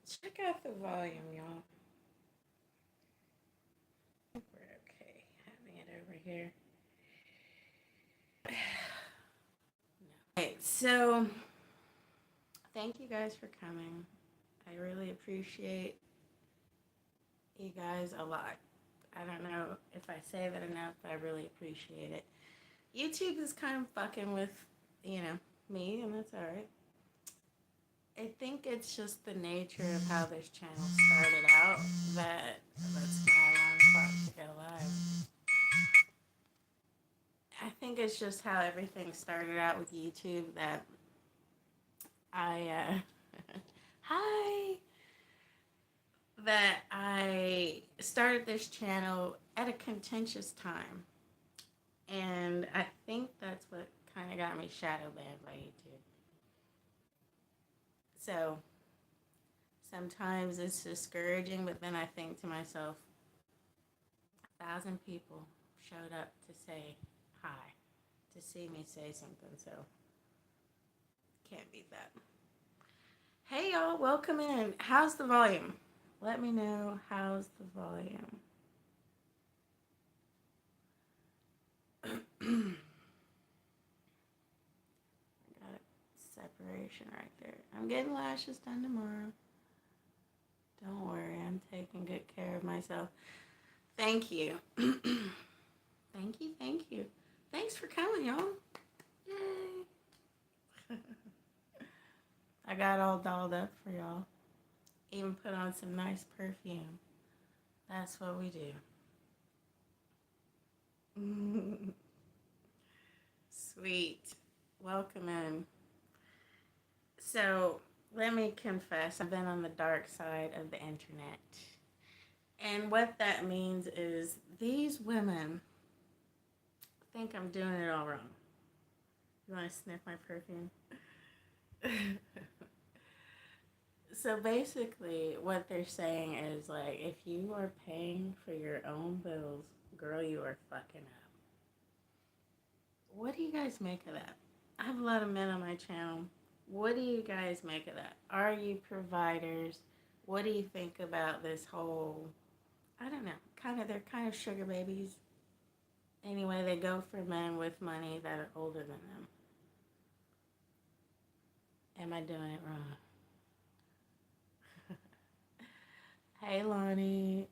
Check out the volume, y'all. I think we're okay having it over here. Okay, so thank you guys for coming. I really appreciate you guys a lot. I don't know if I say that enough, but I really appreciate it. YouTube is kind of fucking with, you know, me, and that's alright. I think it's just the nature of how this channel started out that that's my alarm clock to go live. I think it's just how everything started out with YouTube that hi, that I started this channel at a contentious time. And I think that's what kind of got me shadow banned by YouTube. So sometimes it's discouraging, but then I think to myself, 1,000 people showed up to say hi, to see me say something, so can't beat that. Hey y'all, welcome in. How's the volume? Let me know how's the volume. I got separation right there. I'm getting lashes done tomorrow. Don't worry, I'm taking good care of myself. Thank you. Thank you, thank you. Thanks for coming, y'all. Yay. I got all dolled up for y'all. Even put on some nice perfume. That's what we do. Sweet. Welcome in. So, let me confess, I've been on the dark side of the internet. And what that means is these women think I'm doing it all wrong. You want to sniff my perfume? So basically, what they're saying is like, if you are paying for your own bills, girl, you are fucking up. What do you guys make of that? I have a lot of men on my channel. What do you guys make of that? Are you providers? What do you think about this whole, I don't know, they're kind of sugar babies. Anyway, they go for men with money that are older than them. Am I doing it wrong? Hey, Lonnie.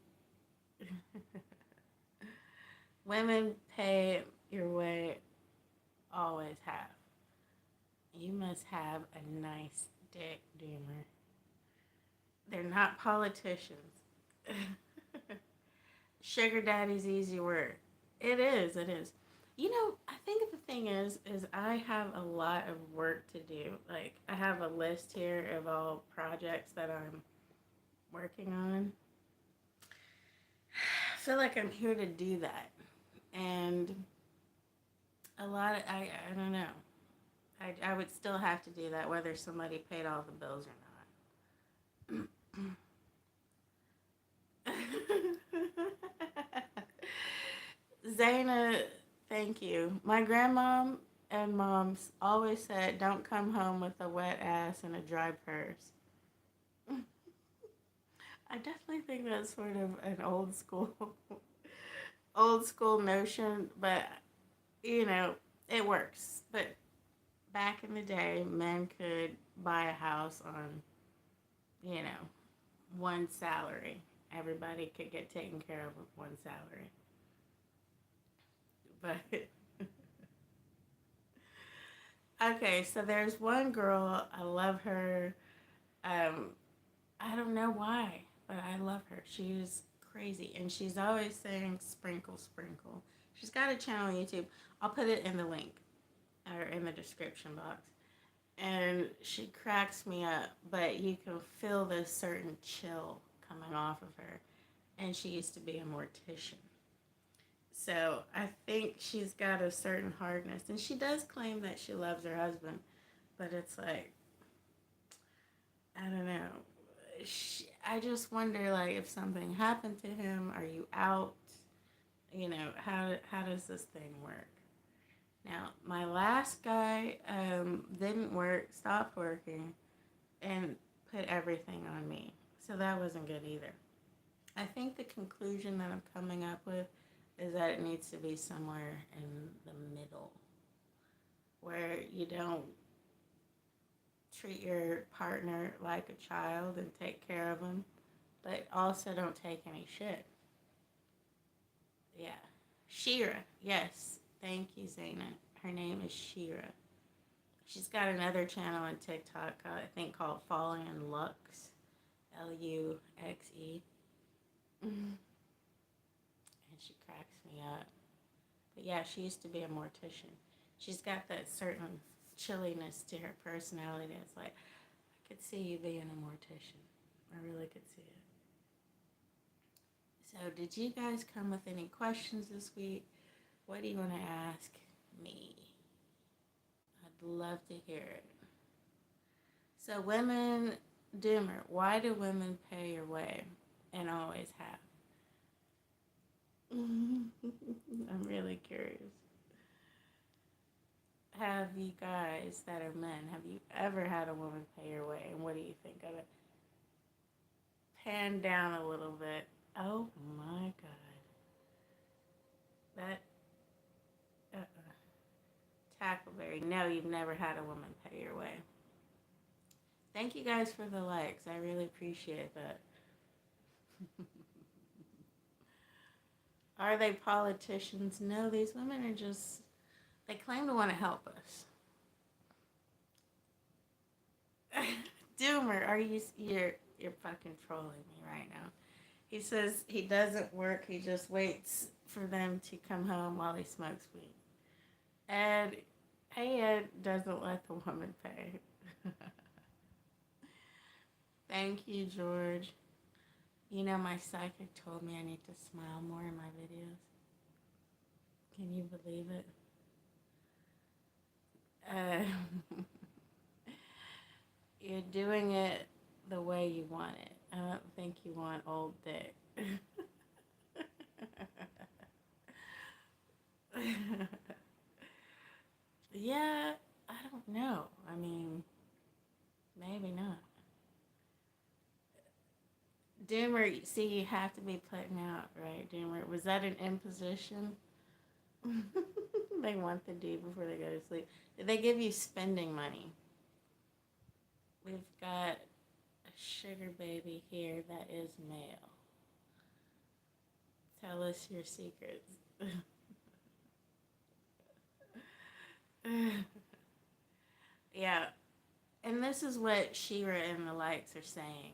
Women pay your way, always have. You must have a nice dick, Doomer. They're not politicians. Sugar daddy's easy word. It is, it is. You know, I think the thing is I have a lot of work to do. Like, I have a list here of all projects that I'm working on. I feel like I'm here to do that. And a lot of, I don't know. I would still have to do that whether somebody paid all the bills or not. Zaina, thank you. My grandmom and moms always said, don't come home with a wet ass and a dry purse. I definitely think that's sort of an old school notion, but you know, it works. But back in the day, men could buy a house on, you know, one salary. Everybody could get taken care of with one salary. But okay, so there's one girl, I love her. Um, I don't know why, but I love her. She's crazy, and she's always saying sprinkle, sprinkle. She's got a channel on YouTube. I'll put it in the link or in the description box. And she cracks me up, but you can feel this certain chill coming off of her. And she used to be a mortician. So I think she's got a certain hardness. And she does claim that she loves her husband, but it's like, I don't know. I just wonder, like, if something happened to him, are you out? You know, how does this thing work? Now, my last guy didn't work, stopped working, and put everything on me. So that wasn't good either. I think the conclusion that I'm coming up with is that it needs to be somewhere in the middle where you don't treat your partner like a child and take care of them, but also don't take any shit. Yeah. Shira. Yes. Thank you, Zaina. Her name is Shira. She's got another channel on TikTok, I think, called Falling in Lux. Luxe. And she cracks me up. But yeah, she used to be a mortician. She's got that certain chilliness to her personality. It's like, I could see you being a mortician. I really could see it. So, did you guys come with any questions this week? What do you want to ask me? I'd love to hear it. So, women, Doomer, why do women pay your way and always have? I'm really curious. Have you guys that are men, have you ever had a woman pay your way, and what do you think of it? Pan down a little bit. Oh my god. That, Tackleberry. No, you've never had a woman pay your way. Thank you guys for the likes. I really appreciate that. Are they politicians? No, these women are just, they claim to want to help us. Doomer, you're fucking trolling me right now. He says he doesn't work, he just waits for them to come home while he smokes weed. And Ed doesn't let the woman pay. Thank you, George. You know, my psychic told me I need to smile more in my videos. Can you believe it? You're doing it the way you want it. I don't think you want old dick. Yeah, I don't know. I mean, maybe not. Doomer, see, you have to be putting out, right, Doomer? Was that an imposition? They want the D before they go to sleep. Did they give you spending money? We've got a sugar baby here that is male. Tell us your secrets. Yeah, and this is what Shira and the likes are saying.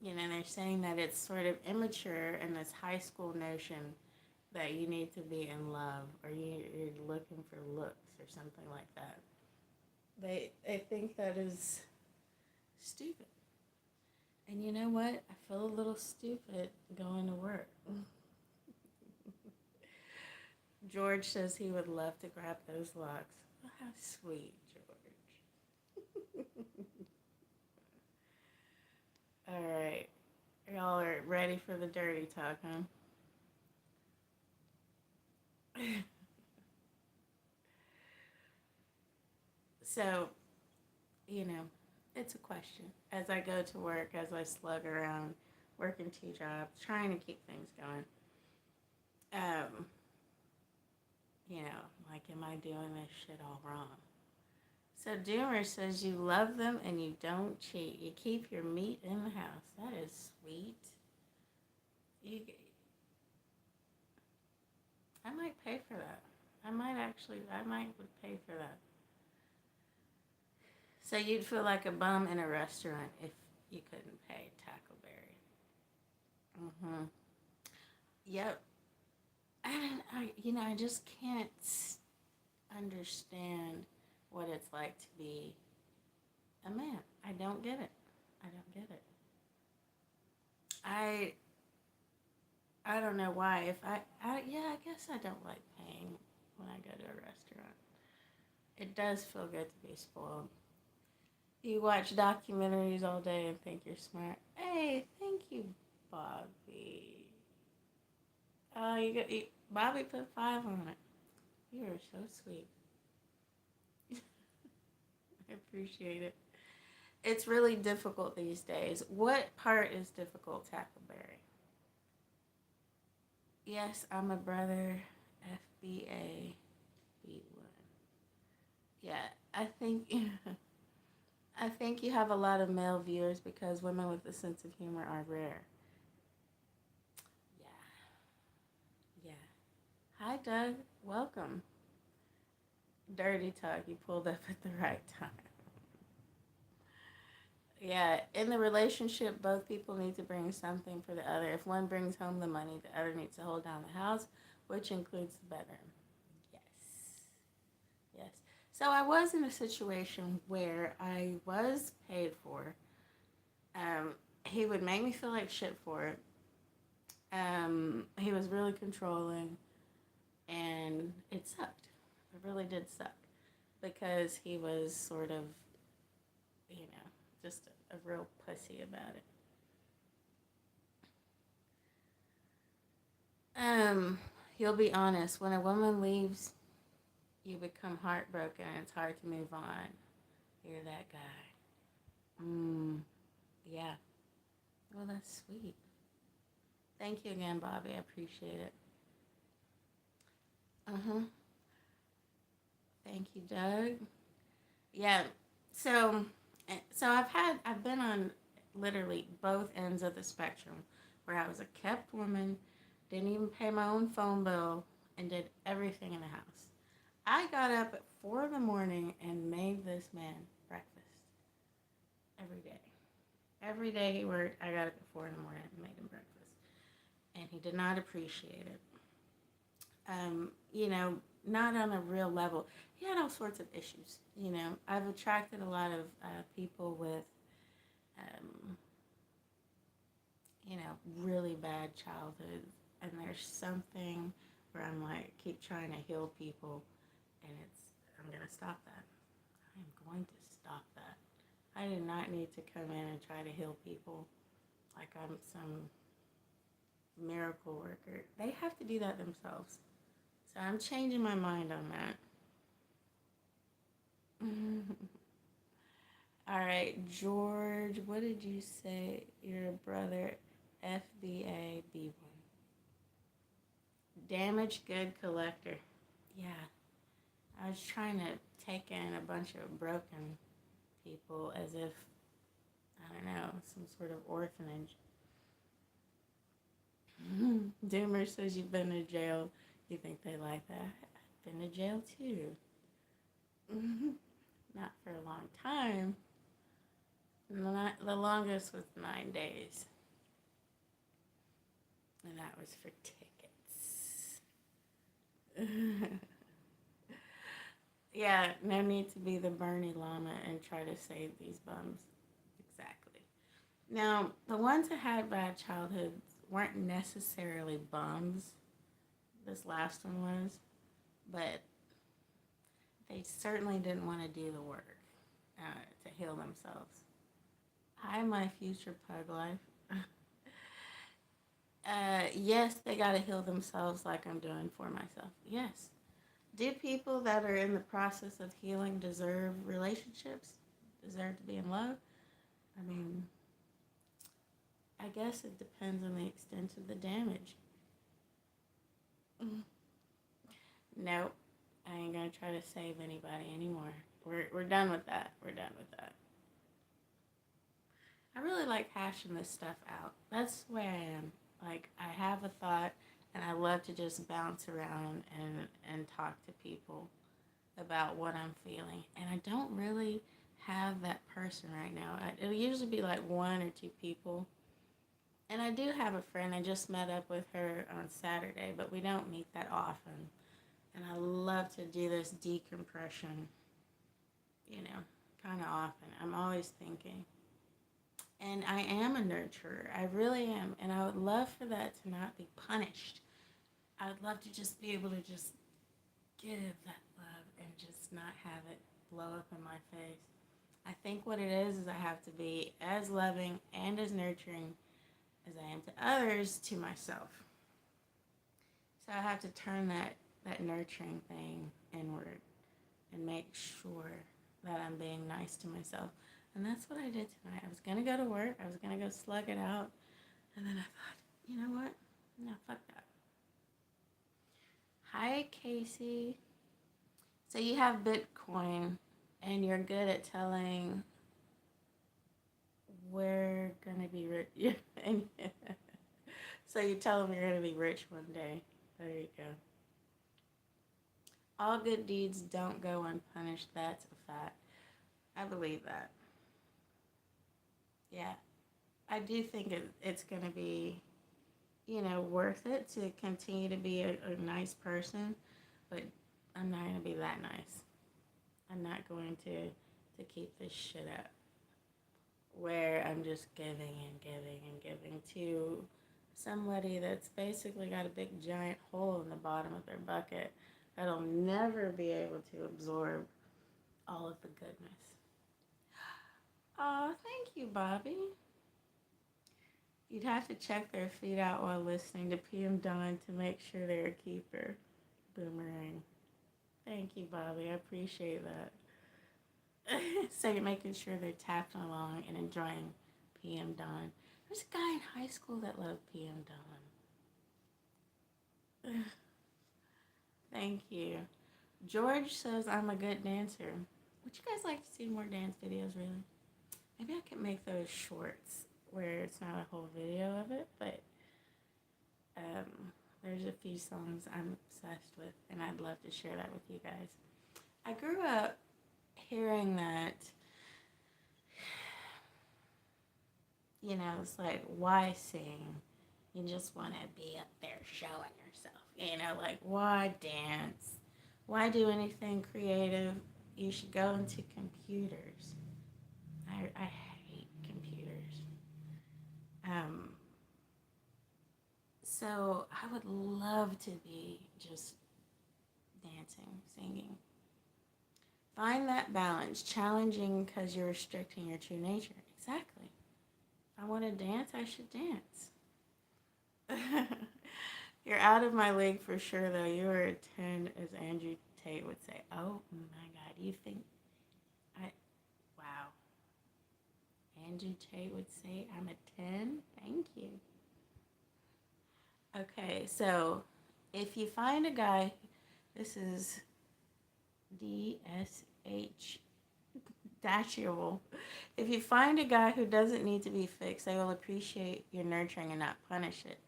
They're saying that it's sort of immature in this high school notion that you need to be in love or you're looking for looks or something like that. They think that is stupid. And you know what? I feel a little stupid going to work. George says he would love to grab those locks. Oh, how sweet, George. All right. Y'all are ready for the dirty talk, huh? So, it's a question. As I go to work, as I slug around, working 2 jobs, trying to keep things going. Like, am I doing this shit all wrong? So Doomer says you love them and you don't cheat. You keep your meat in the house. That is sweet. I might pay for that. I might would pay for that. So you'd feel like a bum in a restaurant if you couldn't pay Tackleberry. Mm-hmm. Yep. I just can't understand what it's like to be a man. I don't get it. I don't know why. I guess I don't like paying when I go to a restaurant. It does feel good to be spoiled. You watch documentaries all day and think you're smart. Hey, thank you, Bobby. Bobby put 5 on it. You are so sweet. I appreciate it. It's really difficult these days. What part is difficult, Tackleberry? Yes, I'm a brother. FBA B1. Yeah, I think I think you have a lot of male viewers because women with a sense of humor are rare. Yeah, yeah. Hi, Doug. Welcome. Dirty talk. You pulled up at the right time. Yeah, in the relationship, both people need to bring something for the other. If one brings home the money, the other needs to hold down the house, which includes the bedroom. Yes. Yes. So I was in a situation where I was paid for. Um, he would make me feel like shit for it. He was really controlling, and it sucked. It really did suck because he was sort of, just a real pussy about it. Um, you'll be honest. When a woman leaves, you become heartbroken, and it's hard to move on. You're that guy. Yeah. Well, that's sweet. Thank you again, Bobby. I appreciate it. Uh huh. Thank you, Doug. Yeah. So, I've been on literally both ends of the spectrum, where I was a kept woman, didn't even pay my own phone bill, and did everything in the house. I got up at 4 in the morning and made this man breakfast every day. Every day he worked, I got up at 4 in the morning and made him breakfast, and he did not appreciate it. Not on a real level. He had all sorts of issues. I've attracted a lot of people with, um, really bad childhoods, and there's something where I'm like, keep trying to heal people, and I'm gonna stop that. I'm going to stop that. I do not need to come in and try to heal people like I'm some miracle worker. They have to do that themselves. So I'm changing my mind on that. All right, George, what did you say? Your brother, FBA B1. Damaged good collector. Yeah, I was trying to take in a bunch of broken people as if, I don't know, some sort of orphanage. Doomer says you've been to jail. You think they like that? I've been to jail too. Not for a long time. The longest was 9 days. And that was for tickets. Yeah, no need to be the Bernie Llama and try to save these bums. Exactly. Now, the ones that had bad childhoods weren't necessarily bums. This last one was. But they certainly didn't want to do the work to heal themselves. Hi, my future pug life. Yes, they got to heal themselves like I'm doing for myself. Yes. Do people that are in the process of healing deserve relationships? Deserve to be in love? I mean, I guess it depends on the extent of the damage. Nope. I ain't gonna try to save anybody anymore. We're done with that. We're done with that. I really like hashing this stuff out. That's the way I am. Like, I have a thought, and I love to just bounce around and talk to people about what I'm feeling. And I don't really have that person right now. It'll usually be like one or two people. And I do have a friend. I just met up with her on Saturday, but we don't meet that often. And I love to do this decompression, kind of often. I'm always thinking. And I am a nurturer. I really am. And I would love for that to not be punished. I would love to just be able to just give that love and just not have it blow up in my face. I think what it is I have to be as loving and as nurturing as I am to others to myself. So I have to turn that nurturing thing inward and make sure that I'm being nice to myself. And that's what I did tonight. I was going to go to work. I was going to go slug it out. And then I thought, you know what? No, fuck that. Hi, Casey. So you have Bitcoin and you're good at telling we're going to be rich. So you tell them you're going to be rich one day. There you go. All good deeds don't go unpunished. That's a fact. I believe that. Yeah. I do think it's going to be, worth it to continue to be a nice person. But I'm not going to be that nice. I'm not going to keep this shit up where I'm just giving and giving and giving to somebody that's basically got a big giant hole in the bottom of their bucket that'll never be able to absorb all of the goodness. Oh, thank you, Bobby. You'd have to check their feet out while listening to PM Dawn to make sure they're a keeper. Boomerang. Thank you, Bobby. I appreciate that. So you're making sure they're tapping along and enjoying PM Dawn. There's a guy in high school that loved PM Dawn. Thank you. George says I'm a good dancer. Would you guys like to see more dance videos, really? Maybe I could make those shorts where it's not a whole video of it, but there's a few songs I'm obsessed with, and I'd love to share that with you guys. I grew up hearing that, it's like, why sing? You just want to be up there showing yourself, like, why dance? Why do anything creative? You should go into computers. I hate computers. So I would love to be just dancing, singing. Find that balance, challenging because you're restricting your true nature. Exactly. If I want to dance, I should dance. You're out of my league for sure, though. You are a 10, as Andrew Tate would say. Oh my God, you think wow. Andrew Tate would say I'm a 10? Thank you. Okay, so if you find a guy, this is DSH dashable. If you find a guy who doesn't need to be fixed, they will appreciate your nurturing and not punish it.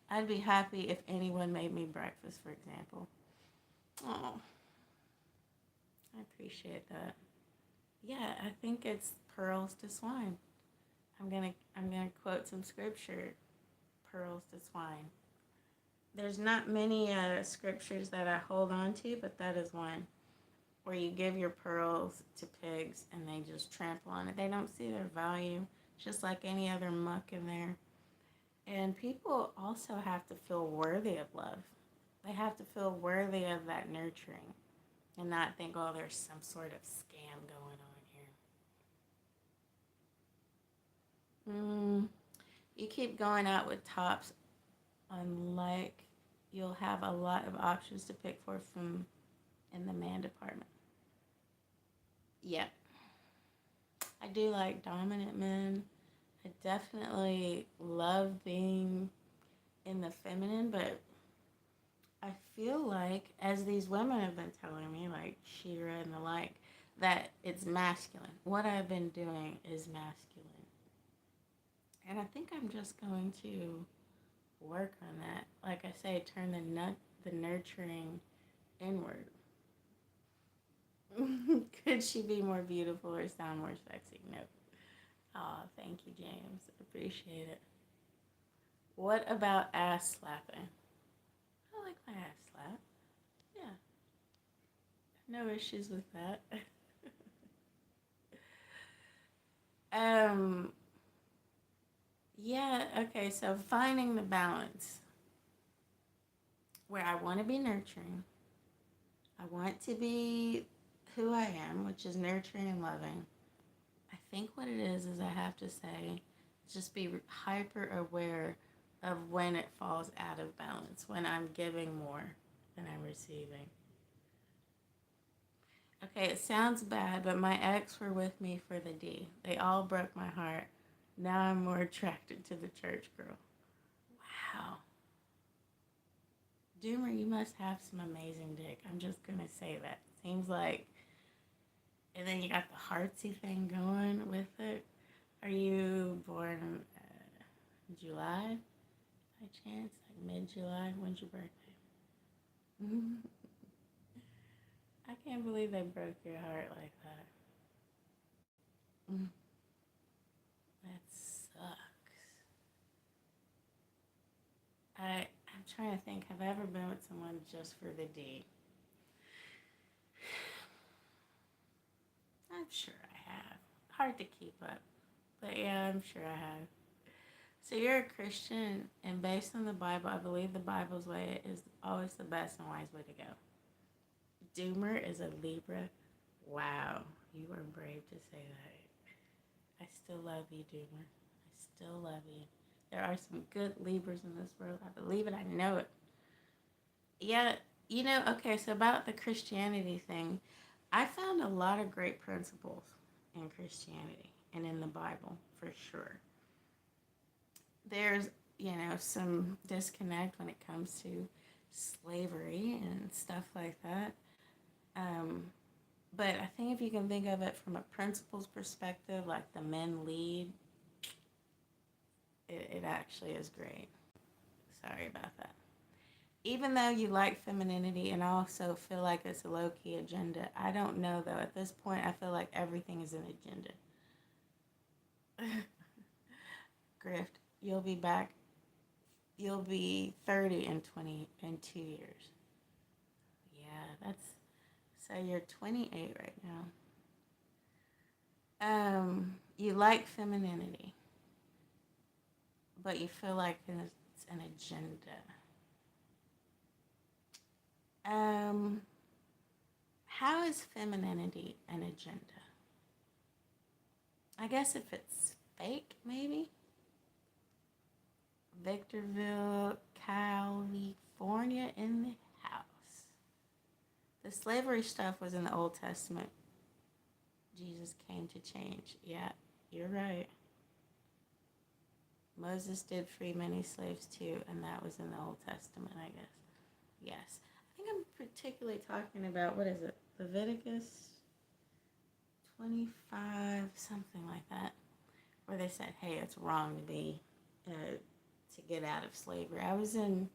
I'd be happy if anyone made me breakfast, for example. Oh, I appreciate that. Yeah, I think it's pearls to swine. I'm gonna quote some scripture. Pearls to swine. There's not many scriptures that I hold on to, but that is one where you give your pearls to pigs and they just trample on it. They don't see their value, just like any other muck in there. And people also have to feel worthy of love. They have to feel worthy of that nurturing and not think, oh, there's some sort of scam going on here. You keep going out with tops unlike you'll have a lot of options to pick from in the man department. Yep. I do like dominant men. I definitely love being in the feminine, but I feel like, as these women have been telling me, like Shira and the like, that it's masculine. What I've been doing is masculine. And I think I'm just going to work on that. Like I say, turn the nurturing inward. Could she be more beautiful or sound more sexy? No. Oh, thank you, James. Appreciate it. What about ass slapping? I like my ass slap. Yeah. No issues with that. Yeah, okay, so finding the balance where I want to be nurturing. I want to be who I am, which is nurturing and loving. I think what it is I have to say, just be hyper aware of when it falls out of balance, when I'm giving more than I'm receiving. Okay, it sounds bad, but my ex were with me for the D. They all broke my heart. Now I'm more attracted to the church girl. Wow. Doomer, you must have some amazing dick. I'm just gonna say that. Seems like, and then you got the heartsy thing going with it. Are you born July by chance? Like mid July? When's your birthday? I can't believe they broke your heart like that. Mm, that sucks. I'm trying to think. Have I ever been with someone just for the D? I'm sure I have. Hard to keep up, but yeah, I'm sure I have. So you're a Christian, and based on the Bible, I believe the Bible's way is always the best and wise way to go. Doomer is a Libra. Wow, you are brave to say that. I still love you, Doomer. I still love you. There are some good Libras in this world. I believe it. I know it. Yeah, okay, so about the Christianity thing, I found a lot of great principles in Christianity and in the Bible, for sure. There's, some disconnect when it comes to slavery and stuff like that. Um, but I think if you can think of it from a principles perspective, like the men lead, it actually is great. Sorry about that. Even though you like femininity and also feel like it's a low key agenda, I don't know though. At this point, I feel like everything is an agenda. Grift, you'll be back. You'll be 30 in 2 years. Yeah, that's so you're 28 right now. You like femininity, but you feel like it's an agenda. Um, how is femininity an agenda? I guess if it's fake, maybe. Victorville, California in the house. The slavery stuff was in the Old Testament. Jesus came to change. Yeah, you're right. Moses did free many slaves too, and that was in the Old Testament, I guess. Yes. I think I'm particularly talking about, what is it? Leviticus 25, something like that, where they said, hey, it's wrong to be, to get out of slavery. I was in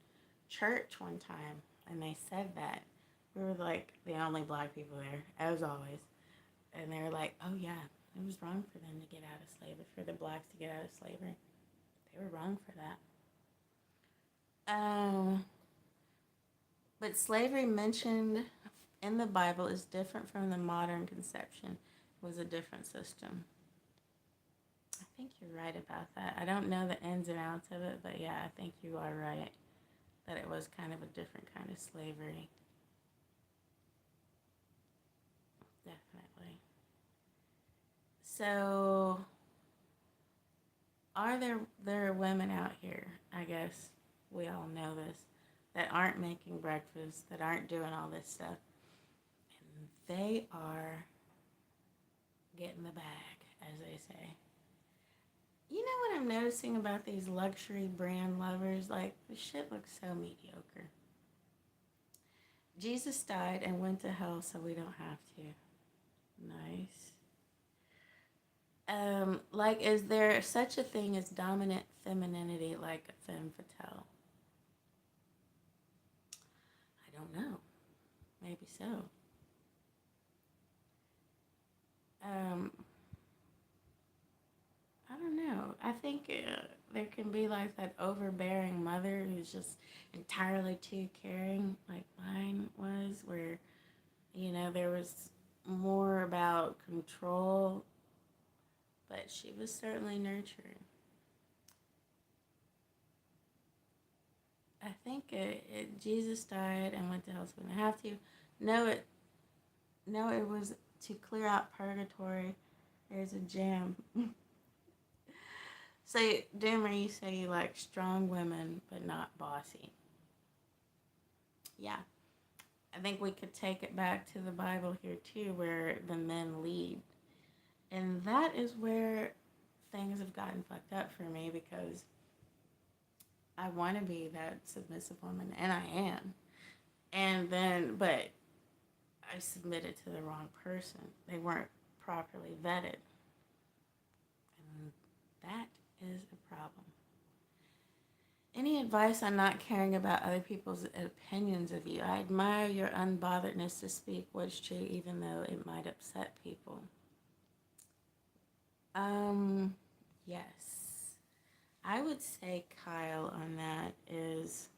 church one time, and they said that. We were like the only black people there, as always. And they were like, oh yeah, it was wrong for them to get out of slavery, for the blacks to get out of slavery. They were wrong for that. But slavery mentioned in the Bible is different from the modern conception. It was a different system. I think you're right about that. I don't know the ins and outs of it, but yeah, I think you are right that it was kind of a different kind of slavery. Definitely. So, are there women out here, I guess we all know this, that aren't making breakfast, that aren't doing all this stuff, and they are getting the bag, as they say. You know what I'm noticing about these luxury brand lovers? Like, the shit looks so mediocre. Jesus died and went to hell so we don't have to. Nice. Like, is there such a thing as dominant femininity like a femme fatale? I don't know. Maybe so. Um, I don't know. I think there can be like that overbearing mother who's just entirely too caring, like mine was, where, there was more about control, but she was certainly nurturing. I think Jesus died and went to hell, so we don't have to. No, it was to clear out purgatory. There's a jam. So, Doomer, you say you like strong women, but not bossy. Yeah. I think we could take it back to the Bible here too, where the men lead. And that is where things have gotten fucked up for me because I want to be that submissive woman, and I am. And then, but I submitted to the wrong person. They weren't properly vetted. And that is a problem. Any advice on not caring about other people's opinions of you? I admire your unbotheredness to speak what's true, even though it might upset people. Um, yes. I would say Kyle on that is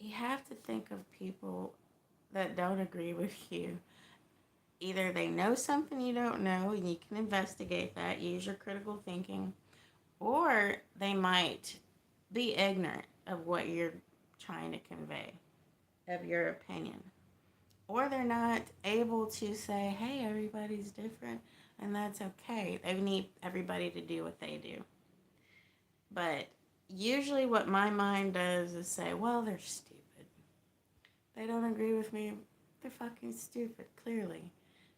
you have to think of people that don't agree with you. Either they know something you don't know and you can investigate that, use your critical thinking, or they might be ignorant of what you're trying to convey, of your opinion. Or they're not able to say, hey, everybody's different, and that's okay. They need everybody to do what they do. But usually, what my mind does is say, well, they're stupid. They don't agree with me. They're fucking stupid, clearly.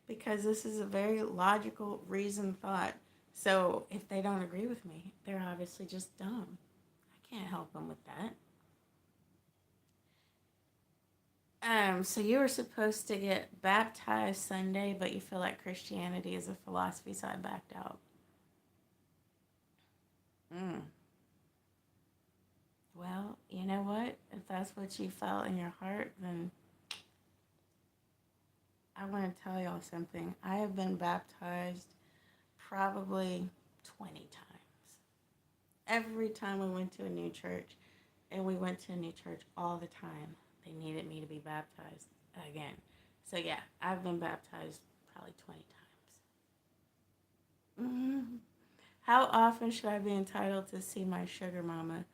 Because this is a very logical, reasoned thought. So if they don't agree with me, they're obviously just dumb. I can't help them with that. So you were supposed to get baptized Sunday, but you feel like Christianity is a philosophy, so I backed out. Mm. Well, you know what? If that's what you felt in your heart, then I want to tell y'all something. I have been baptized probably 20 times. Every time we went to a new church, and we went to a new church all the time, they needed me to be baptized again. So yeah, I've been baptized probably 20 times. Mm-hmm. How often should I be entitled to see my sugar mama?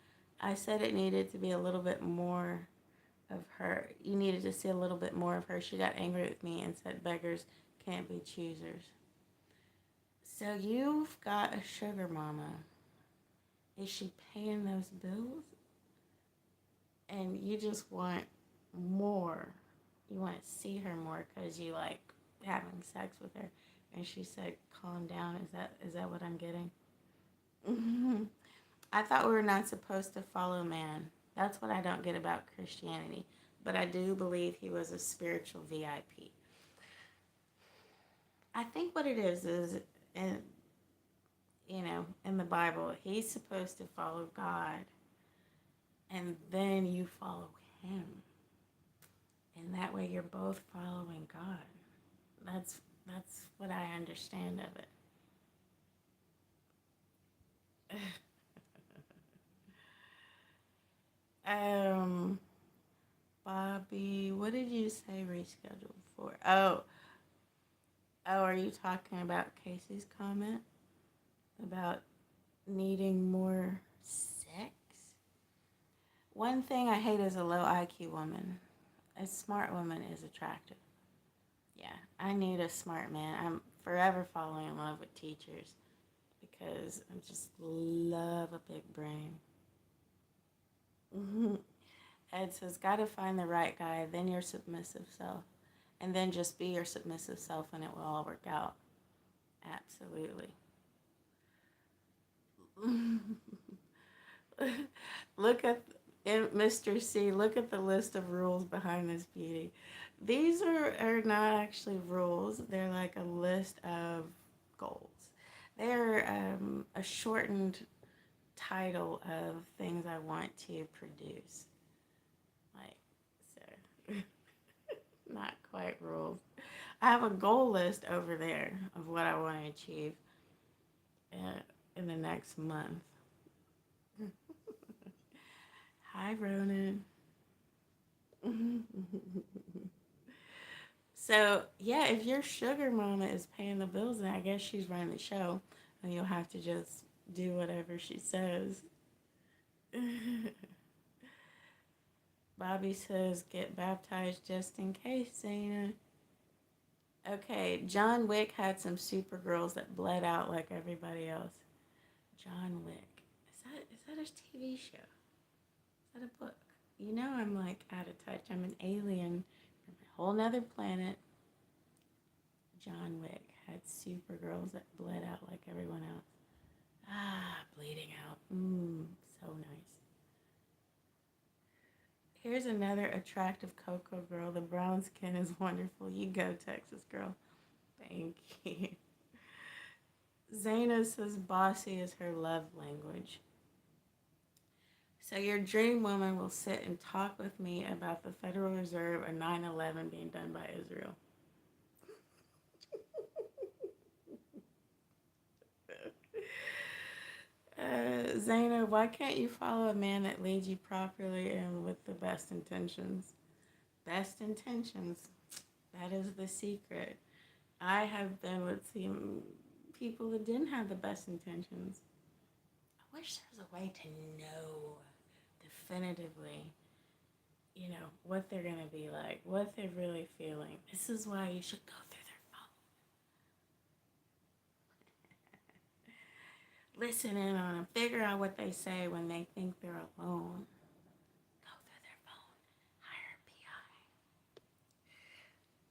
I said it needed to be a little bit more of her. You needed to see a little bit more of her. She got angry with me and said beggars can't be choosers. So you've got a sugar mama. Is she paying those bills? And you just want more. You want to see her more because you like having sex with her. And she said, calm down. Is that what I'm getting? I thought we were not supposed to follow man. That's what I don't get about Christianity. But I do believe he was a spiritual VIP. I think what it is in in the Bible, he's supposed to follow God, and then you follow him, and that way you're both following God. That's what I understand of it. um, Bobby, what did you say rescheduled for? Oh, are you talking about Casey's comment about needing more sex? One thing I hate is a low IQ woman. A smart woman is attractive. Yeah, I need a smart man. I'm forever falling in love with teachers because I just love a big brain. Ed says, gotta find the right guy, then your submissive self. And then just be your submissive self and it will all work out. Absolutely. Look at Mr. C. Look at the list of rules behind this beauty. These are not actually rules. They're like a list of goals. They're a shortened title of things I want to produce. Like, so, not quite rules. I have a goal list over there of what I want to achieve in the next month. Hi, Ronan. So, yeah, if your sugar mama is paying the bills, then I guess she's running the show, and you'll have to just do whatever she says. Bobby says, get baptized just in case, Zena. Okay, John Wick had some super girls that bled out like everybody else. John Wick. Is that a TV show? Is that a book? You know I'm like out of touch. I'm an alien from a whole nother planet. John Wick had Supergirls that bled out like everyone else. Ah, bleeding out. So nice. Here's another attractive Cocoa girl. The brown skin is wonderful. You go, Texas girl. Thank you. Zaina says bossy is her love language. So your dream woman will sit and talk with me about the Federal Reserve and 9/11 being done by Israel. Zaina, why can't you follow a man that leads you properly and with the best intentions? Best intentions. That is the secret. I have been with some people that didn't have the best intentions. I wish there was a way to know definitively, what they're going to be like, what they're really feeling. This is why you should go through their phone. Listen in on them. Figure out what they say when they think they're alone. Go through their phone. Hire a PI.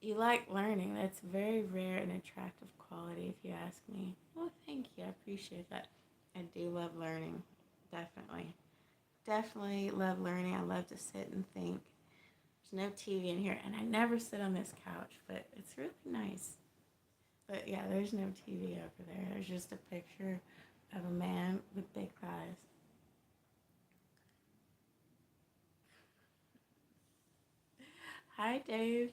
You like learning. That's very rare and attractive quality, if you ask me. Well, thank you. I appreciate that. I do love learning. Definitely. Definitely love learning. I love to sit and think. There's no TV in here, and I never sit on this couch, but it's really nice. But yeah, there's no TV over there. There's just a picture of a man with big thighs. Hi, Dave.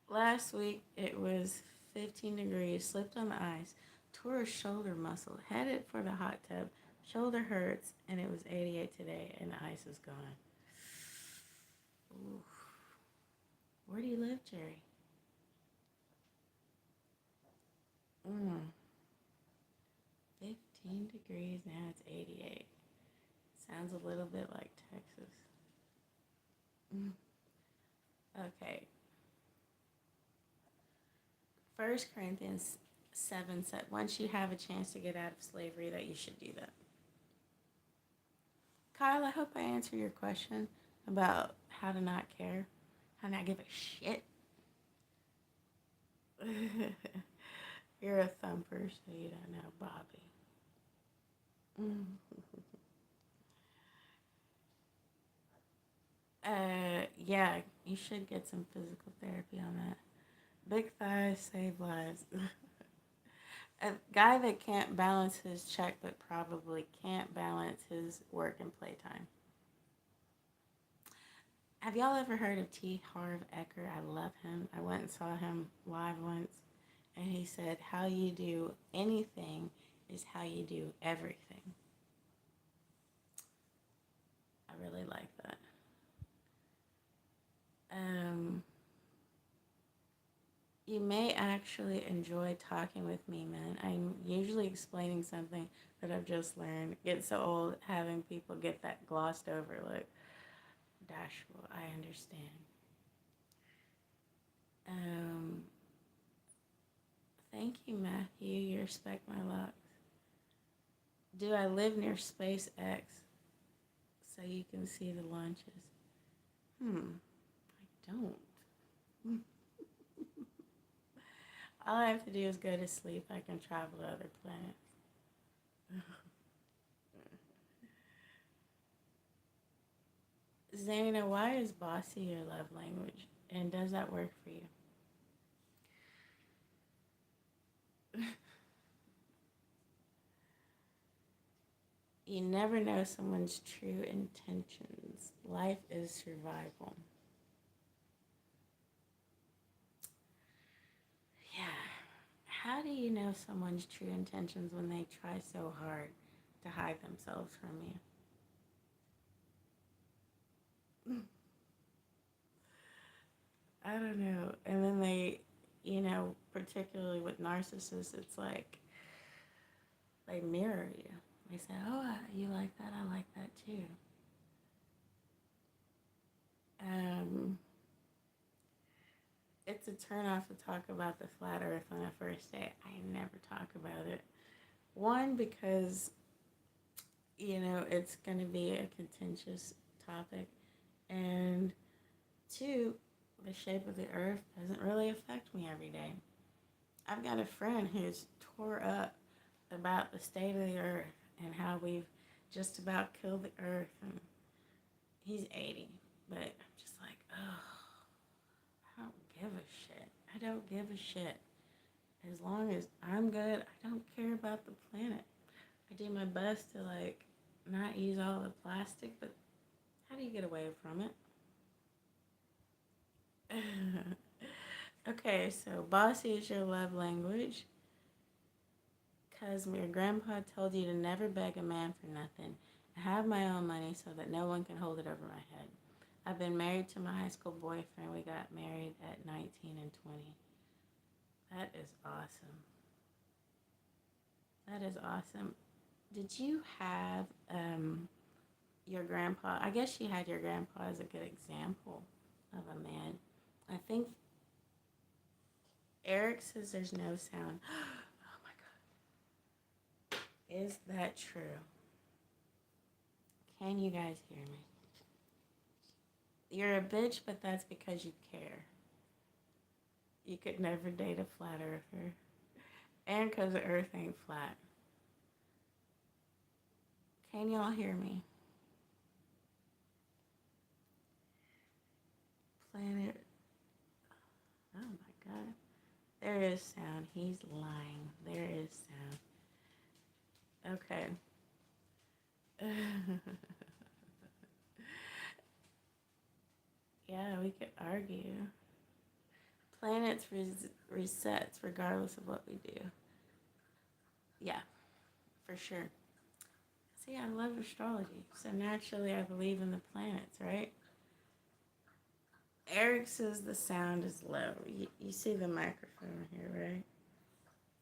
Last week it was 15 degrees, slipped on the ice, tore a shoulder muscle, headed for the hot tub. Shoulder hurts, and it was 88 today, and the ice is gone. Ooh. Where do you live, Jerry? 15 degrees, now it's 88. Sounds a little bit like Texas. Okay. 1 Corinthians 7 said, once you have a chance to get out of slavery, that you should do that. Kyle, I hope I answered your question about how to not care, how not give a shit. You're a thumper, so you don't know Bobby. Yeah, you should get some physical therapy on that. Big thighs save lives. A guy that can't balance his check but probably can't balance his work and playtime. Have y'all ever heard of T. Harv Eker? I love him. I went and saw him live once, and he said, how you do anything is how you do everything. I really like that. You may actually enjoy talking with me, man. I'm usually explaining something that I've just learned. It gets so old having people get that glossed over look. Dashful, I understand. Thank you, Matthew. You respect my locks. Do I live near SpaceX so you can see the launches? I don't. All I have to do is go to sleep. I can travel to other planets. Zaina, why is bossy your love language? And does that work for you? You never know someone's true intentions. Life is survival. Yeah. How do you know someone's true intentions when they try so hard to hide themselves from you? I don't know. And then they, particularly with narcissists, it's like they mirror you. They say, oh, you like that? I like that too. It's a turnoff to talk about the flat earth on a first date. I never talk about it. One, because, it's going to be a contentious topic. And two, the shape of the earth doesn't really affect me every day. I've got a friend who's tore up about the state of the earth and how we've just about killed the earth. And he's 80, but I'm just like, oh, I don't give a shit. I don't give a shit. As long as I'm good, I don't care about the planet. I do my best to like not use all the plastic, but how do you get away from it? Okay, so bossy is your love language. Because your grandpa told you to never beg a man for nothing. I have my own money so that no one can hold it over my head. I've been married to my high school boyfriend. We got married at 19 and 20. That is awesome. That is awesome. Did you have your grandpa? I guess you had your grandpa as a good example of a man. I think Eric says there's no sound. Oh my God. Is that true? Can you guys hear me? You're a bitch, but that's because you care. You could never date a flat earther. And because the earth ain't flat. Can y'all hear me? Planet. Oh my God. There is sound. He's lying. There is sound. Okay. Yeah, we could argue. Planets resets regardless of what we do. Yeah, for sure. See, I love astrology. So naturally I believe in the planets, right? Eric says the sound is low. You see the microphone here, right?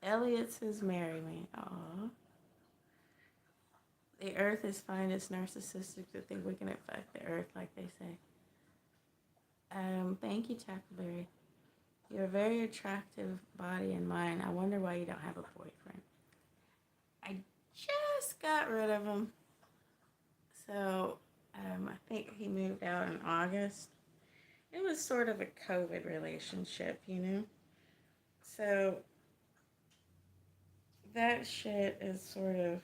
Elliot says marry me. Aww. The earth is fine. It's narcissistic to think we can affect the earth like they say. Thank you, Tackleberry. You have a very attractive body and mind. I wonder why you don't have a boyfriend. I just got rid of him. So, I think he moved out in August. It was sort of a COVID relationship, you know? So, that shit is sort of,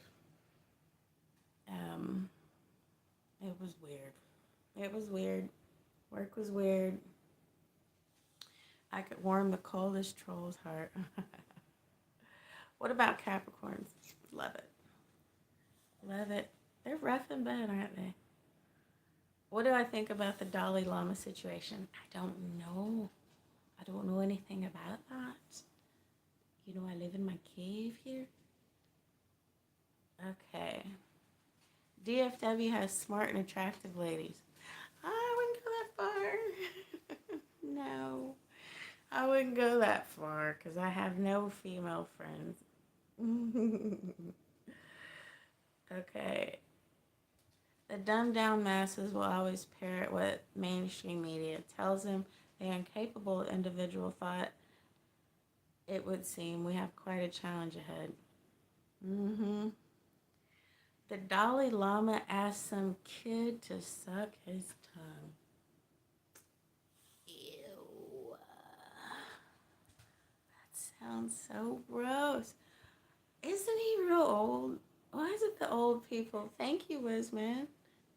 it was weird. It was weird. Work was weird. I could warm the coldest troll's heart. What about Capricorns? Love it. Love it. They're rough in bed, aren't they? What do I think about the Dalai Lama situation? I don't know. I don't know anything about that. You know, I live in my cave here. Okay. DFW has smart and attractive ladies. I wouldn't go that far. No. I wouldn't go that far because I have no female friends. Okay. The dumbed down masses will always parrot what mainstream media tells them. The incapable individual thought it would seem we have quite a challenge ahead. The Dalai Lama asked some kid to suck his tongue. Ew. That sounds so gross. Isn't he real old? Why is it the old people? Thank you, Wizman.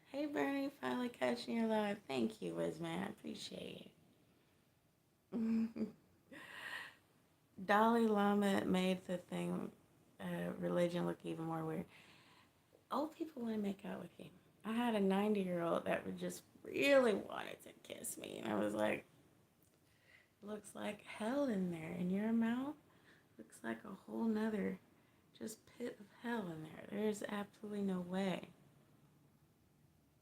Hey, Bernie, finally catching your live. Thank you, Wizman. I appreciate you. Dalai Lama made the thing, religion look even more weird. Old people want to make out with you. I had a 90-year-old that would just really wanted to kiss me. And I was like, looks like hell in there. In your mouth, looks like a whole nother just pit of hell in there. There's absolutely no way.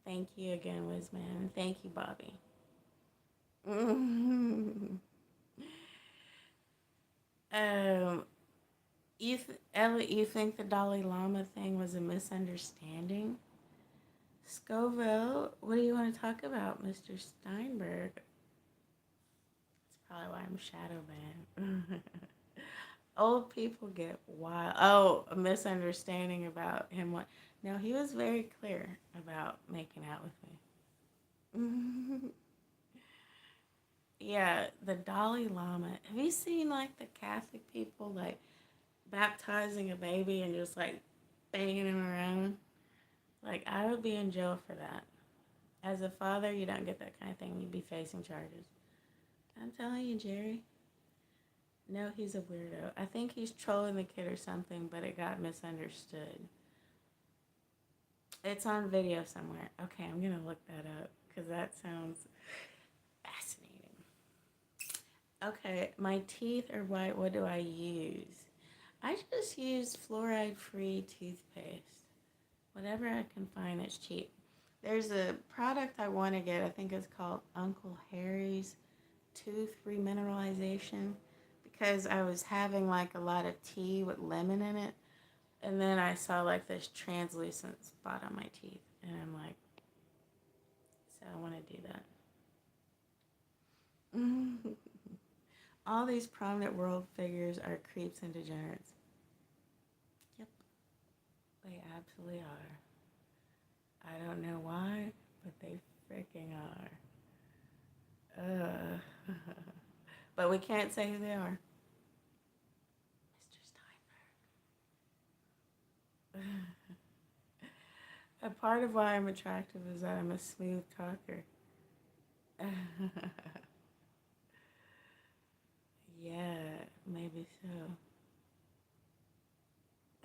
Thank you again, Wizman. And thank you, Bobby. Elliot, you think the Dalai Lama thing was a misunderstanding? Scoville, what do you want to talk about, Mr. Steinberg? That's probably why I'm shadow banned. Old people get wild. Oh, a misunderstanding about him. No, he was very clear about making out with me. Yeah, the Dalai Lama. Have you seen like the Catholic people like baptizing a baby and just like banging him around? Like, I would be in jail for that. As a father, you don't get that kind of thing. You'd be facing charges. I'm telling you, Jerry. No, he's a weirdo. I think he's trolling the kid or something, but it got misunderstood. It's on video somewhere. Okay, I'm going to look that up because that sounds fascinating. Okay, my teeth are white. What do I use? I just use fluoride-free toothpaste. Whatever I can find that's cheap. There's a product I want to get. I think it's called Uncle Harry's Tooth Remineralization because I was having like a lot of tea with lemon in it. And then I saw like this translucent spot on my teeth. And I'm like, so I want to do that. All these prominent world figures are creeps and degenerates. Yep, they absolutely are. I don't know why, but they freaking are. But we can't say who they are. Mr. Steinberg. A part of why I'm attractive is that I'm a smooth talker. Yeah, maybe so.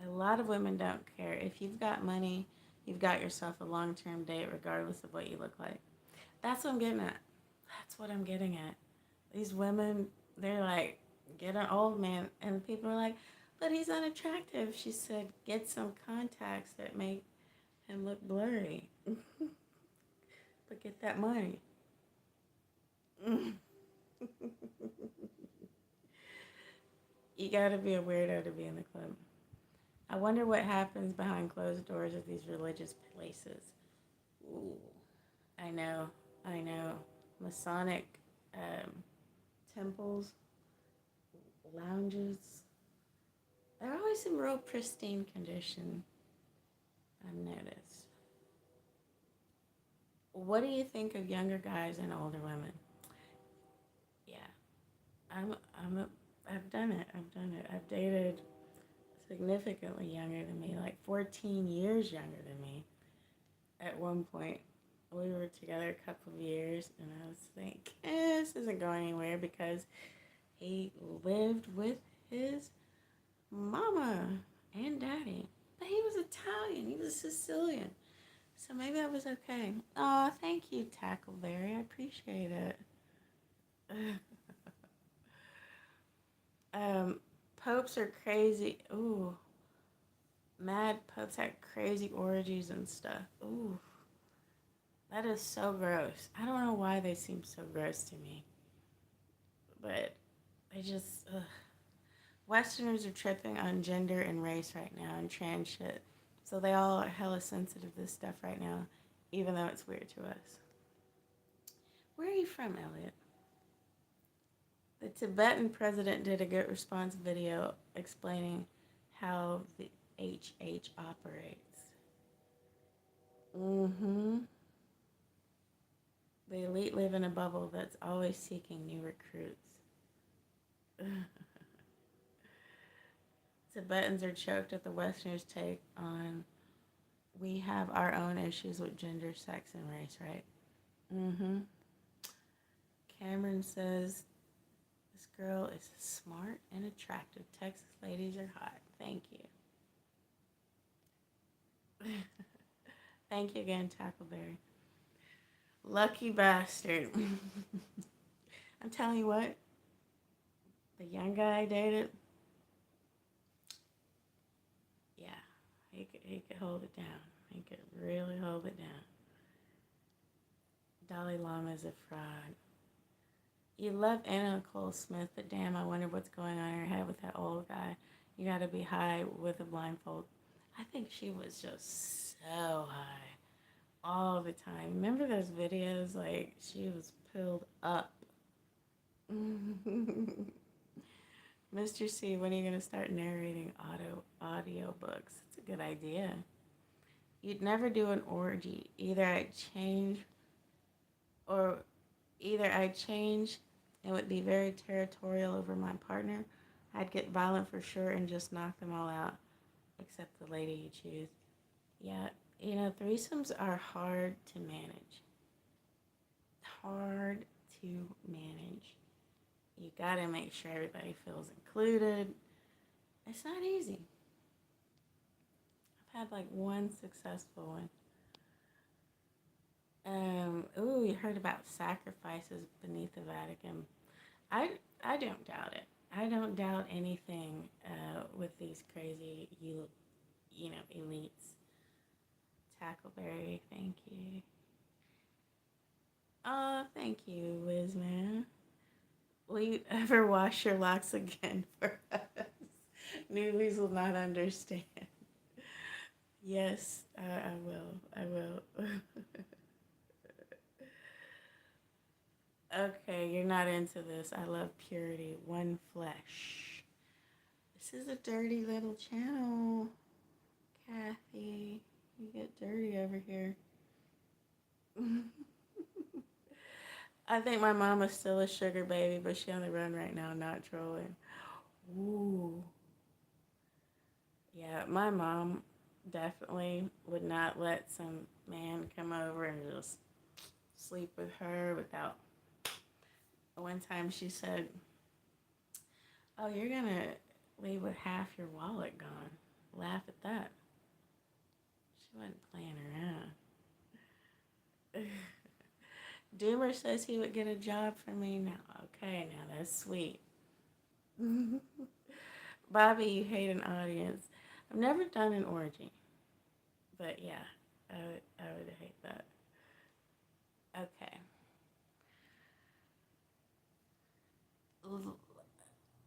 A lot of women don't care. If you've got money, you've got yourself a long-term date regardless of what you look like. That's what I'm getting at. That's what I'm getting at. These women, they're like, get an old man. And people are like, but he's unattractive. She said, get some contacts that make him look blurry. But get that money. You gotta be a weirdo to be in the club. I wonder what happens behind closed doors at these religious places. Ooh, I know, I know. Masonic temples, lounges. They're always in real pristine condition, I've noticed. What do you think of younger guys and older women? Yeah, I'm, I'm a, I've done it. I've done it. I've dated significantly younger than me, like 14 years younger than me. At one point, we were together a couple of years, and I was thinking, this isn't going anywhere because he lived with his mama and daddy. But he was Italian. He was Sicilian. So maybe I was okay. Oh, thank you, Tackleberry. I appreciate it. Popes are crazy. Ooh, mad popes had crazy orgies and stuff. Ooh, that is so gross. I don't know why they seem so gross to me, but they just. Ugh. Westerners are tripping on gender and race right now and trans shit. So they all are hella sensitive to this stuff right now, even though it's weird to us. Where are you from, Elliot? The Tibetan president did a good response video explaining how the HH operates. Mm-hmm. The elite live in a bubble that's always seeking new recruits. Tibetans are choked at the Westerners' take on we have our own issues with gender, sex, and race, right? Mm-hmm. Cameron says, this girl is smart and attractive. Texas ladies are hot. Thank you. Thank you again, Tackleberry. Lucky bastard. I'm telling you what, the young guy I dated, yeah, he could hold it down. He could really hold it down. Dalai Lama is a fraud. You love Anna Nicole Smith, but damn, I wonder what's going on in her head with that old guy. You gotta be high with a blindfold. I think she was just so high all the time. Remember those videos? Like, she was pilled up. Mr. C, when are you going to start narrating audio books? It's a good idea. You'd never do an orgy. Either I'd change or either I'd change and would be very territorial over my partner. I'd get violent for sure and just knock them all out, except the lady you choose. Yeah, threesomes are hard to manage. Hard to manage. You gotta make sure everybody feels included. It's not easy. I've had like one successful one. Ooh, you heard about sacrifices beneath the Vatican. I, I don't doubt it. I don't doubt anything with these crazy, elites. Tackleberry, thank you. Oh, thank you, Wizman. Will you ever wash your locks again for us? Newbies will not understand. Yes, I will. I will. Okay, you're not into this. I love purity. One flesh. This is a dirty little channel. Kathy, you get dirty over here. I think my mama's still a sugar baby, but she on the run right now, not trolling. Ooh. Yeah, my mom definitely would not let some man come over and just sleep with her without. One time she said, "Oh, you're gonna leave with half your wallet gone." Laugh at that. She wasn't playing around. Doomer says he would get a job for me now. Okay, now that's sweet. Bobby, you hate an audience. I've never done an orgy, but yeah, I would hate that. Okay.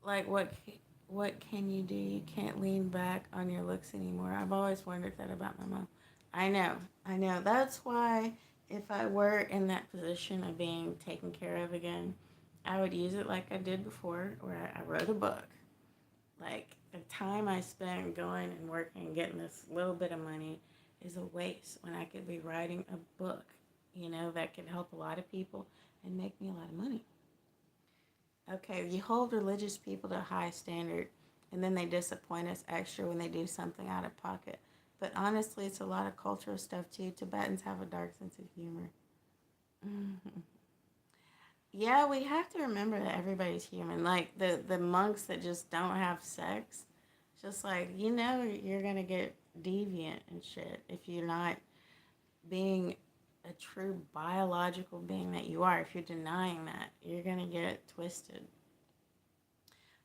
Like what can you do? You can't lean back on your looks anymore. I've always wondered that about my mom. I know. That's why if I were in that position of being taken care of again, I would use it like I did before, where I wrote a book. Like the time I spent going and working and getting this little bit of money is a waste when I could be writing a book, that could help a lot of people and make me a lot of money. Okay, you hold religious people to a high standard and then they disappoint us extra when they do something out of pocket. But honestly, it's a lot of cultural stuff too. Tibetans have a dark sense of humor. Yeah, we have to remember that everybody's human. Like the monks that just don't have sex, just like, you're going to get deviant and shit if you're not being a true biological being that you are. If you're denying that, you're going to get twisted.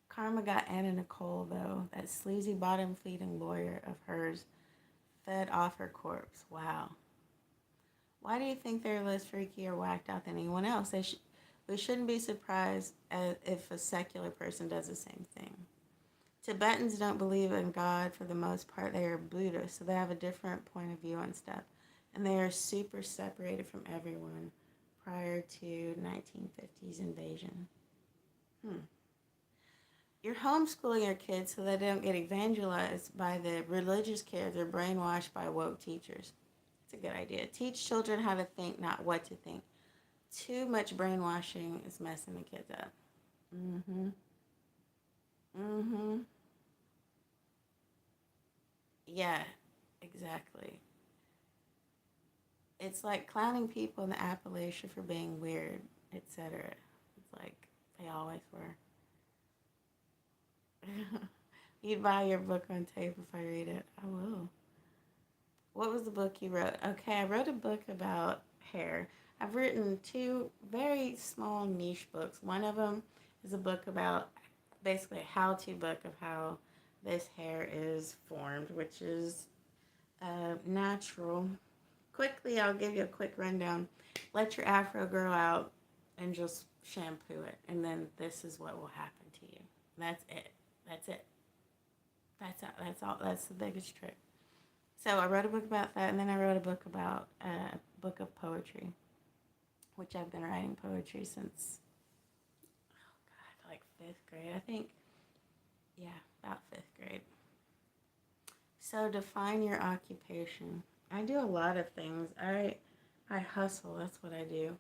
Karma got Anna Nicole, though. That sleazy bottom feeding lawyer of hers fed off her corpse. Wow. Why do you think they're less freaky or whacked out than anyone else? We shouldn't be surprised if a secular person does the same thing. Tibetans don't believe in God for the most part. They are Buddhists, so they have a different point of view on stuff. And they are super separated from everyone prior to 1950s invasion. You're homeschooling your kids so they don't get evangelized by the religious kids or brainwashed by woke teachers. It's a good idea. Teach children how to think, not what to think. Too much brainwashing is messing the kids up. Mm-hmm. Mm-hmm. Yeah, exactly. It's like clowning people in the Appalachia for being weird, etc. It's like they always were. You'd buy your book on tape if I read it. I will. What was the book you wrote? Okay, I wrote a book about hair. I've written two very small niche books. One of them is a book about basically a how-to book of how this hair is formed, which is natural. Quickly, I'll give you a quick rundown. Let your afro grow out and just shampoo it, and then this is what will happen to you. That's it. That's it. That's all. That's the biggest trick. So I wrote a book about that, and then I wrote a book about a book of poetry, which I've been writing poetry since, oh God, like fifth grade, I think. Yeah, about fifth grade. So define your occupation. I do a lot of things. I hustle. That's what I do.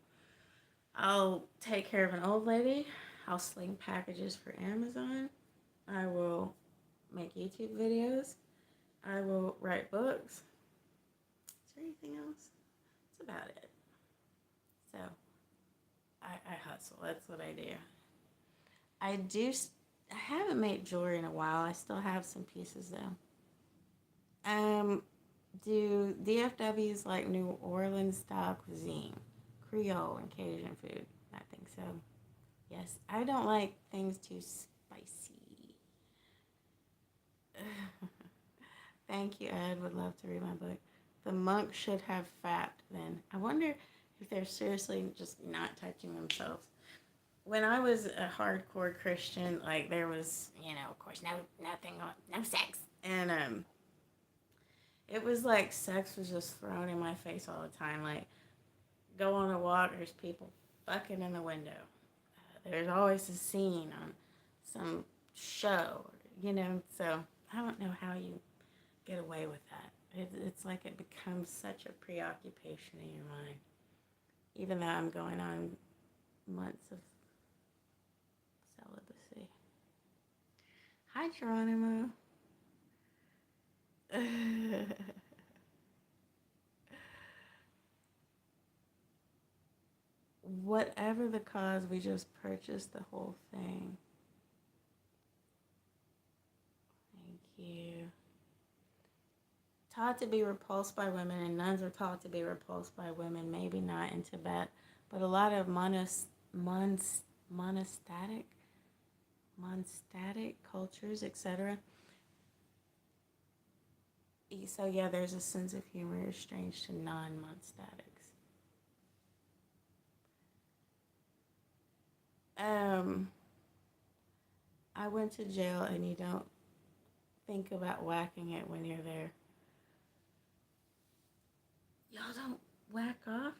I'll take care of an old lady. I'll sling packages for Amazon. I will make YouTube videos. I will write books. Is there anything else? That's about it. So I hustle. That's what I do. I do. I haven't made jewelry in a while. I still have some pieces though. Do DFWs like New Orleans style cuisine, Creole and Cajun food? I think so. Yes, I don't like things too spicy. Thank you, Ed. Would love to read my book. The monk should have fat then. I wonder if they're seriously just not touching themselves. When I was a hardcore Christian, like there was, of course, nothing, no sex, and it was like sex was just thrown in my face all the time. Like go on a walk, there's people fucking in the window. There's always a scene on some show, So I don't know how you get away with that. It's like it becomes such a preoccupation in your mind. Even though I'm going on months of celibacy. Hi, Geronimo. Whatever the cause, we just purchased the whole thing. Thank you. Taught to be repulsed by women, and nuns are taught to be repulsed by women. Maybe not in Tibet, but a lot of monastatic cultures, etc. So yeah, there's a sense of humor strange to non-monastatics. I went to jail, and you don't think about whacking it when you're there. Y'all don't whack off?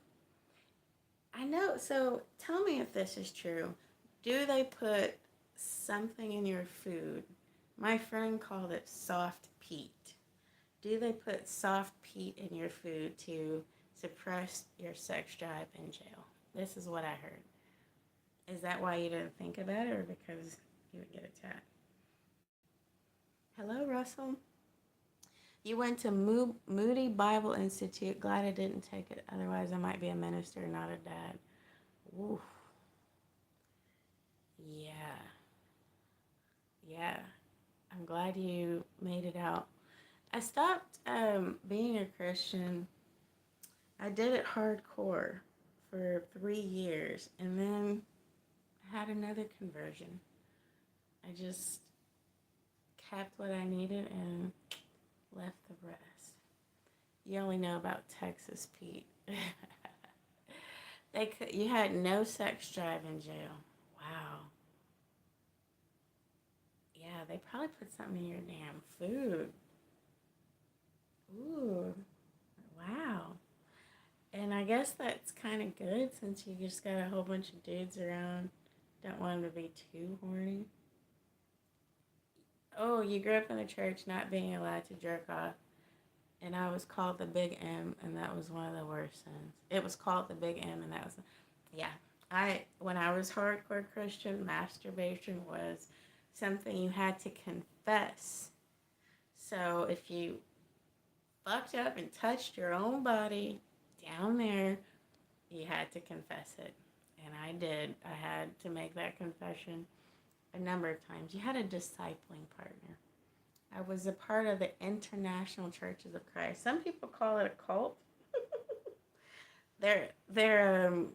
I know. So tell me if this is true. Do they put something in your food? My friend called it soft peat. Do they put soft peat in your food to suppress your sex drive in jail? This is what I heard. Is that why you didn't think about it, or because you would get attacked? Hello, Russell. You went to Moody Bible Institute. Glad I didn't take it. Otherwise, I might be a minister, not a dad. Oof. Yeah. Yeah. I'm glad you made it out. I stopped being a Christian. I did it hardcore for 3 years, and then I had another conversion. I just kept what I needed and left the rest. You only know about Texas Pete. You had no sex drive in jail. Wow. Yeah, they probably put something in your damn food. Ooh. Wow. And I guess that's kind of good since you just got a whole bunch of dudes around. Don't want them to be too horny. Oh, you grew up in the church not being allowed to jerk off. And I was called the Big M, and that was one of the worst sins. It was called the Big M, and that was, yeah. When I was hardcore Christian, masturbation was something you had to confess. So if you fucked up and touched your own body down there, you had to confess it. And I did. I had to make that confession a number of times. You had a discipling partner. I was a part of the International Churches of Christ. Some people call it a cult. Their their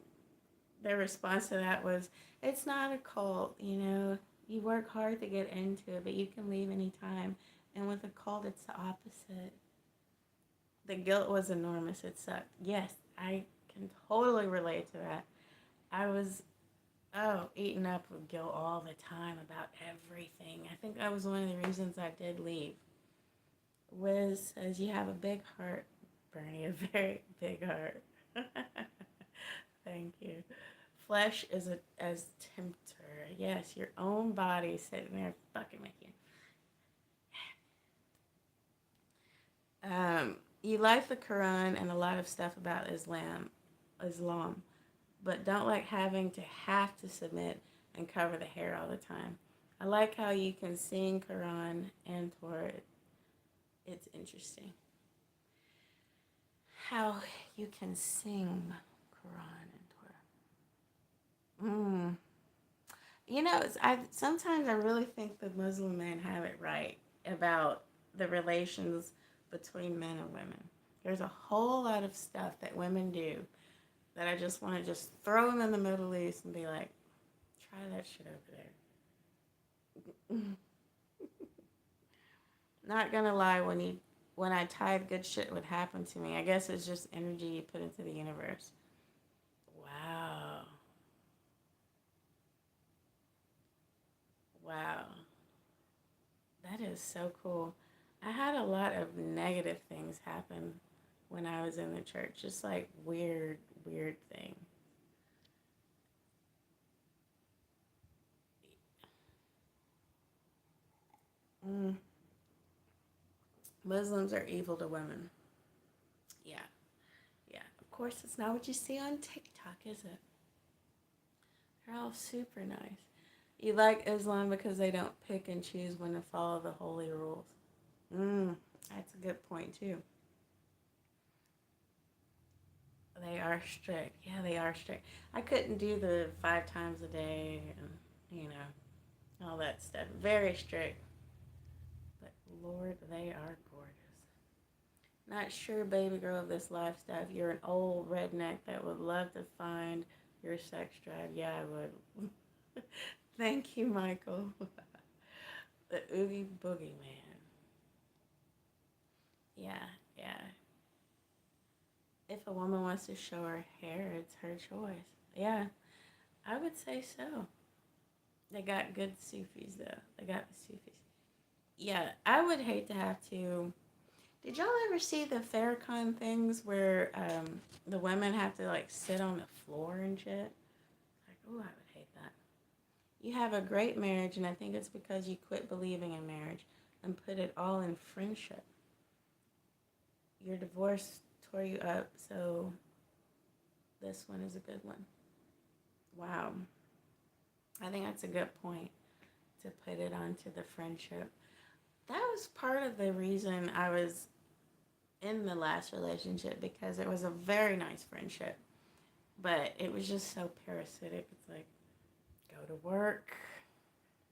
response to that was, "It's not a cult. You work hard to get into it, but you can leave anytime. And with a cult, it's the opposite. The guilt was enormous. It sucked. Yes, I can totally relate to that. I was eaten up with guilt all the time about everything. I think that was one of the reasons I did leave. Wiz says you have a big heart, Bernie, a very big heart. Thank you. Flesh is as tempter. Yes, your own body sitting there fucking with you. You like the Quran and a lot of stuff about Islam. but don't like having to have to submit and cover the hair all the time. I like how you can sing Quran and Torah. It's interesting how you can sing Quran and Torah. Sometimes I really think the Muslim men have it right about the relations between men and women. There's a whole lot of stuff that women do that I just want to just throw them in the Middle East and be like, try that shit over there. Not gonna lie, when I tithe, good shit would happen to me. I guess it's just energy you put into the universe. Wow. Wow. That is so cool. I had a lot of negative things happen when I was in the church. Just like weird, weird things. Mm. Muslims are evil to women. Yeah. Yeah. Of course, it's not what you see on TikTok, is it? They're all super nice. You like Islam because they don't pick and choose when to follow the holy rules. That's a good point, too. They are strict. Yeah, they are strict. I couldn't do the 5 times a day and, all that stuff. Very strict. But Lord, they are gorgeous. Not sure, baby girl, of this lifestyle. If you're an old redneck that would love to find your sex drive, yeah, I would. Thank you, Michael. The Oogie Boogie Man. Yeah, yeah. If a woman wants to show her hair, it's her choice. Yeah, I would say so. They got good Sufis, though. They got the Sufis. Yeah, I would hate to have to. Did y'all ever see the Farrakhan things where the women have to like sit on the floor and shit? Like, oh, I would hate that. You have a great marriage, and I think it's because you quit believing in marriage and put it all in friendship. Your divorce tore you up, so this one is a good one. Wow. I think that's a good point to put it onto the friendship. That was part of the reason I was in the last relationship because it was a very nice friendship, but it was just so parasitic. It's like, go to work.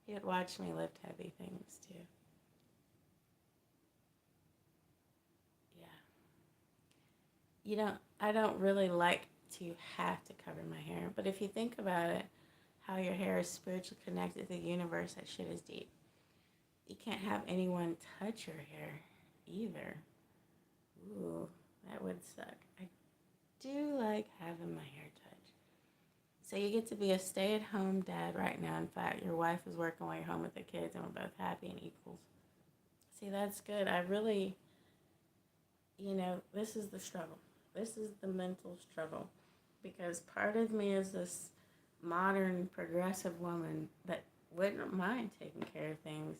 He'd watch me lift heavy things too. Yeah. I don't really like to have to cover my hair, but if you think about it, how your hair is spiritually connected to the universe, that shit is deep. You can't have anyone touch your hair either. Ooh, that would suck. I do like having my hair touched. So you get to be a stay-at-home dad right now. In fact, your wife is working while you're home with the kids and we're both happy and equals. See, that's good. I really, this is the struggle. This is the mental struggle. Because part of me is this modern, progressive woman that wouldn't mind taking care of things,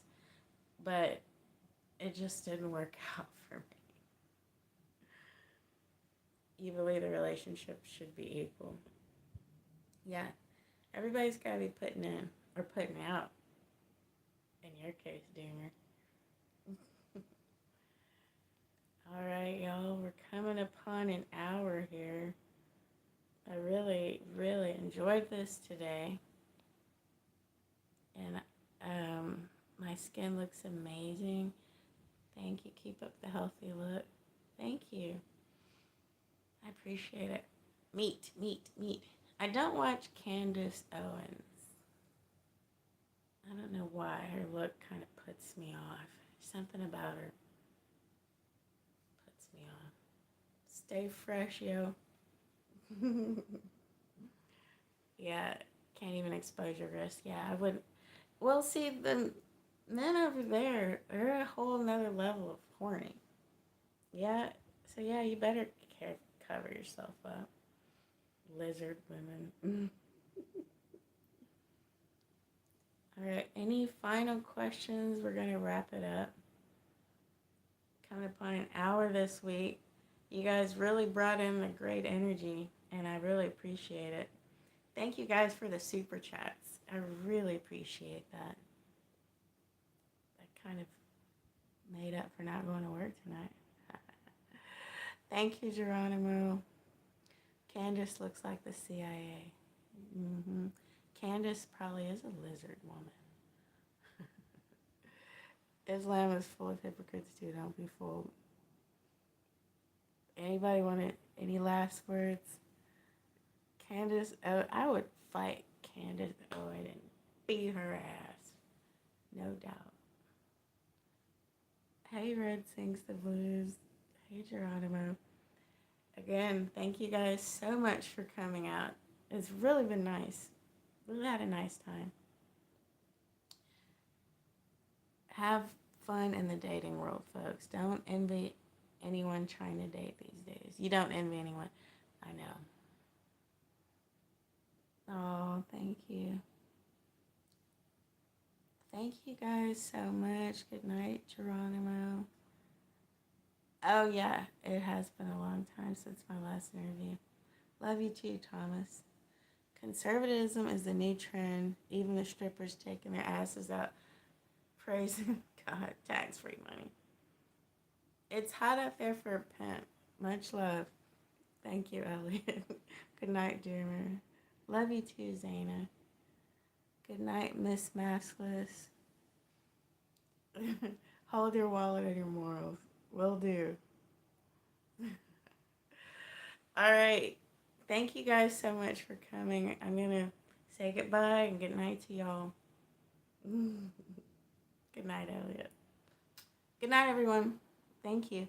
but it just didn't work out for me. You believe the relationship should be equal. Yeah, everybody's got to be putting in or putting out. In your case, Doomer. All right, y'all, we're coming upon an hour here. I really, really enjoyed this today. And my skin looks amazing. Thank you. Keep up the healthy look. Thank you. I appreciate it. Meat. I don't watch Candace Owens. I don't know why. Her look kind of puts me off. Something about her puts me off. Stay fresh, yo. Yeah, can't even expose your wrist. Yeah, I wouldn't. Well, see, the men over there, they're a whole nother level of horny. Yeah, so yeah, you better cover yourself up. Lizard women. All right, any final questions? We're going to wrap it up. Coming upon an hour this week. You guys really brought in the great energy, and I really appreciate it. Thank you guys for the super chats. I really appreciate that. That kind of made up for not going to work tonight. Thank you, Geronimo. Candace looks like the CIA. Mm-hmm. Candace probably is a lizard woman. Islam is full of hypocrites too. Don't be fooled. Anybody want any last words? Candace, oh, I would fight Candace Owen and beat her ass. No doubt. Hey, Red Sings the Blues. Hey, Geronimo. Again, thank you guys so much for coming out. It's really been nice. Really had a nice time. Have fun in the dating world, folks. Don't envy anyone trying to date these days. You don't envy anyone. I know. Oh, thank you. Thank you guys so much. Good night, Geronimo. Oh, yeah, it has been a long time since my last interview. Love you too, Thomas. Conservatism is the new trend. Even the strippers taking their asses out, praising God, tax-free money. It's hot up there for a pimp. Much love. Thank you, Elliot. Good night, Dreamer. Love you too, Zaina. Good night, Miss Maskless. Hold your wallet and your morals. Will do. All right. Thank you guys so much for coming. I'm going to say goodbye and good night to y'all. Good night, Elliot. Good night, everyone. Thank you.